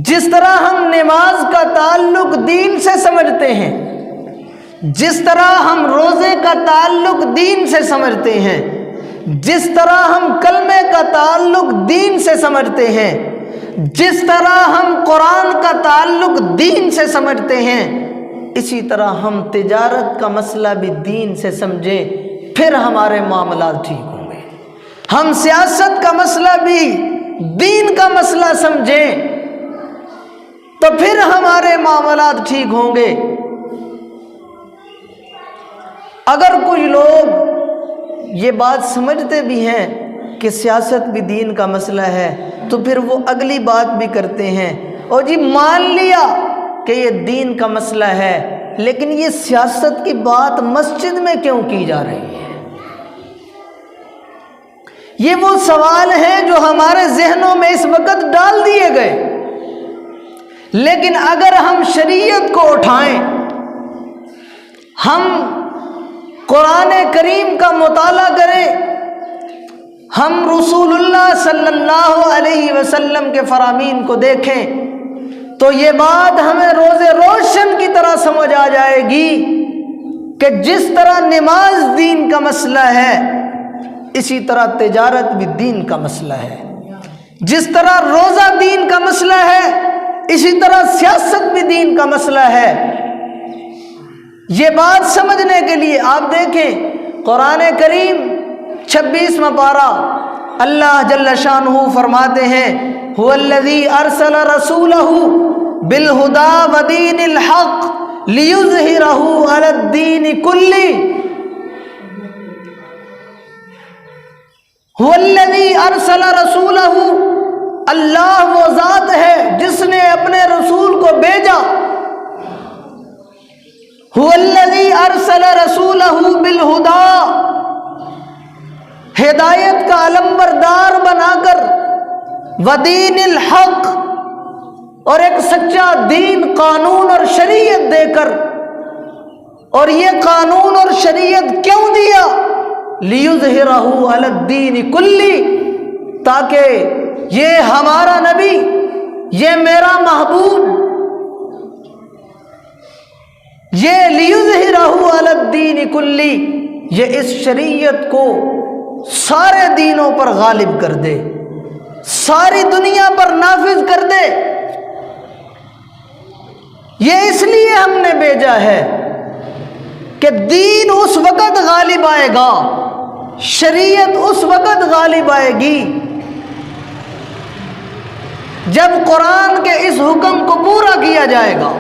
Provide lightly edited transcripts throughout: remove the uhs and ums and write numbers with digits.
جس طرح ہم نماز کا تعلق دین سے سمجھتے ہیں، جس طرح ہم روزے کا تعلق دین سے سمجھتے ہیں، جس طرح ہم کلمے کا تعلق دین سے سمجھتے ہیں، جس طرح ہم قرآن کا تعلق دین سے سمجھتے ہیں، اسی طرح ہم تجارت کا مسئلہ بھی دین سے سمجھیں، پھر ہمارے معاملات ٹھیک ہوں گے۔ ہم سیاست کا مسئلہ بھی دین کا مسئلہ سمجھیں تو پھر ہمارے معاملات ٹھیک ہوں گے۔ اگر کچھ لوگ یہ بات سمجھتے بھی ہیں کہ سیاست بھی دین کا مسئلہ ہے تو پھر وہ اگلی بات بھی کرتے ہیں، اور جی مان لیا کہ یہ دین کا مسئلہ ہے، لیکن یہ سیاست کی بات مسجد میں کیوں کی جا رہی ہے؟ یہ وہ سوال ہیں جو ہمارے ذہنوں میں اس وقت ڈال دیے گئے، لیکن اگر ہم شریعت کو اٹھائیں، ہم قرآن کریم کا مطالعہ کریں، ہم رسول اللہ صلی اللہ علیہ وسلم کے فرامین کو دیکھیں، تو یہ بات ہمیں روز روشن کی طرح سمجھ آ جائے گی کہ جس طرح نماز دین کا مسئلہ ہے، اسی طرح تجارت بھی دین کا مسئلہ ہے، جس طرح روزہ دین کا مسئلہ ہے، اسی طرح سیاست بھی دین کا مسئلہ ہے۔ یہ بات سمجھنے کے لیے آپ دیکھیں قرآن کریم 26واں پارہ اللہ جل شانہ فرماتے ہیں هو الذی ارسل رسولہ بالہدی ودین الحق لیظہرہ علی الدین کلہ۔ هو الذی ارسل رسولہ، اللہ وہ ذات ہے جس نے اپنے رسول کو بھیجا۔ هو الذی ارسل رسولہ بالہدی، ہدایت کا علمبردار بنا کر، ودین الحق، اور ایک سچا دین قانون اور شریعت دے کر۔ اور یہ قانون اور شریعت کیوں دیا؟ لیظہرہ علی الدین کلہ، تاکہ یہ ہمارا نبی، یہ میرا محبوب، یہ لیظہرہ علی الدین کلہ، یہ اس شریعت کو سارے دینوں پر غالب کر دے، ساری دنیا پر نافذ کر دے۔ یہ اس لیے ہم نے بھیجا ہے کہ دین اس وقت غالب آئے گا، شریعت اس وقت غالب آئے گی جب قرآن کے اس حکم کو پورا کیا جائے گا۔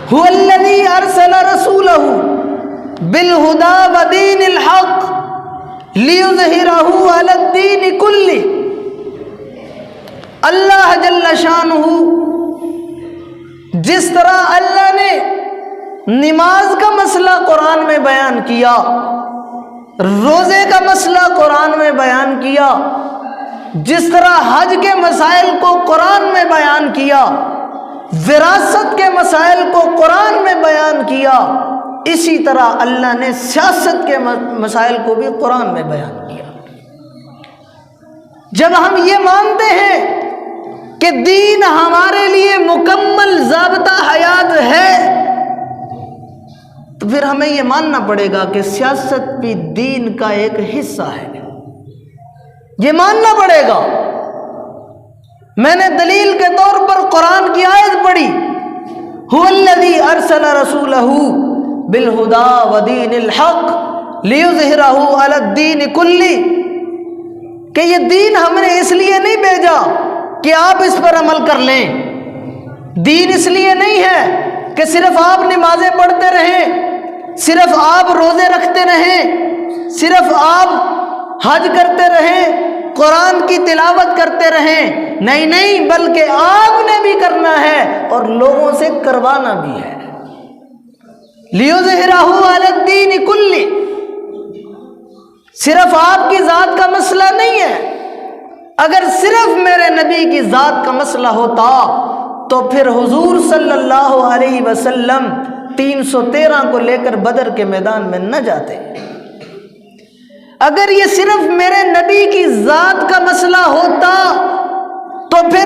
هو الذی ارسل رسولہ بالہدی ودین الحق لیظہرہ علی الدین کلہ۔ اللہ جل شانہ جس طرح اللہ نے نماز کا مسئلہ قرآن میں بیان کیا، روزے کا مسئلہ قرآن میں بیان کیا، جس طرح حج کے مسائل کو قرآن میں بیان کیا، وراثت کے مسائل کو قرآن میں بیان کیا، اسی طرح اللہ نے سیاست کے مسائل کو بھی قرآن میں بیان کیا۔ جب ہم یہ مانتے ہیں کہ دین ہمارے لیے مکمل ضابطہ حیات ہے، تو پھر ہمیں یہ ماننا پڑے گا کہ سیاست بھی دین کا ایک حصہ ہے، یہ ماننا پڑے گا۔ میں نے دلیل کے طور پر قرآن کی آیت پڑھی، هو الذی ارسل رسولہ بالہدی ودین الحق لیظہرہ علی الدین کلہ، کہ یہ دین ہم نے اس لیے نہیں بھیجا کہ آپ اس پر عمل کر لیں، دین اس لیے نہیں ہے کہ صرف آپ نمازیں پڑھتے رہیں، صرف آپ روزے رکھتے رہیں، صرف آپ حج کرتے رہیں، قرآن کی تلاوت کرتے رہیں۔ نہیں نہیں، بلکہ آپ نے بھی کرنا ہے اور لوگوں سے کروانا بھی ہے۔ لیظہرہ علی الدین کلہ، صرف آپ کی ذات کا مسئلہ نہیں ہے۔ اگر صرف میرے نبی کی ذات کا مسئلہ ہوتا تو پھر حضور صلی اللہ علیہ وسلم 313 کو لے کر بدر کے میدان میں نہ جاتے۔ اگر یہ صرف میرے نبی کی ذات کا مسئلہ ہوتا تو پھر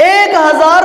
1000